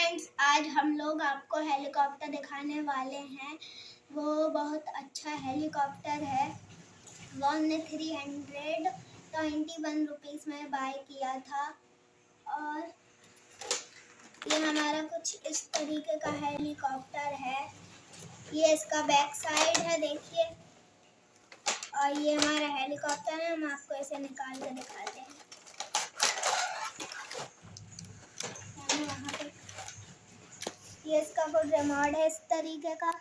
Friends, आज हम लोग आपको हेलीकॉप्टर दिखाने वाले हैं। वो बहुत अच्छा हेलीकॉप्टर है। वो हमने 321 रुपीज़ में बाय किया था। और ये हमारा कुछ इस तरीके का हेलीकॉप्टर है। ये इसका बैक साइड है, देखिए। और ये हमारा हेलीकॉप्टर है। हम आपको इसे निकाल कर दिखाते हैं। ये इसका कुछ रिमोट है इस तरीके का।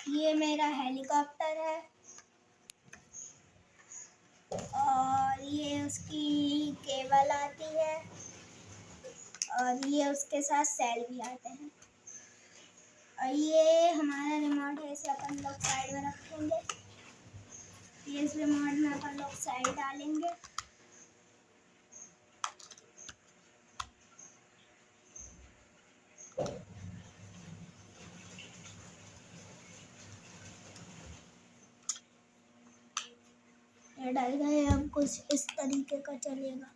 ये मेरा हेलीकॉप्टर है और ये उसकी केबल आती है और ये उसके साथ सेल भी आते हैं। और ये हमारा रिमोट है, इसे अपन लोग साइड में रखेंगे। ये इस रिमोट में अपन लोग साइड डालेंगे। ये डल गए, अब कुछ इस तरीके का चलेगा।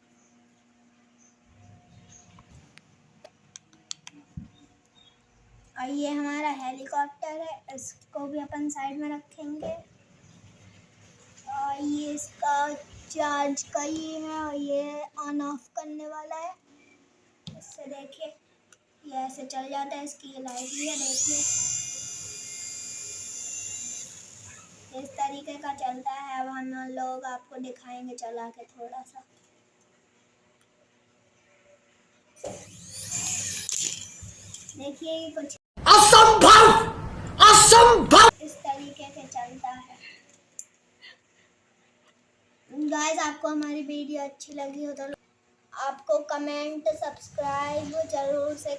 और ये हमारा हेलीकॉप्टर है, इसको भी अपन साइड में रखेंगे। और ये इसका चार्ज का ये है और ये ऑन ऑफ करने वाला है। इससे देखिए ये ऐसे चल जाता है। इसकी ये लाइट भी है, देखिए इस तरीके का चलता है। अब हम लोग आपको दिखाएंगे चला के थोड़ा सा। देखिए ये कुछ असंभव इस तरीके से चलता है। गाइस, आपको हमारी वीडियो अच्छी लगी हो तो आपको कमेंट सब्सक्राइब जरूर से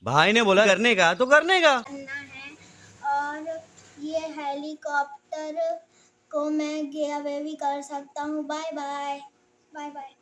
भाई ने बोला करने का तो करने का करना है। और ये हेलीकॉप्टर को मैं गिव अवे भी कर सकता हूँ। Bye bye bye bye.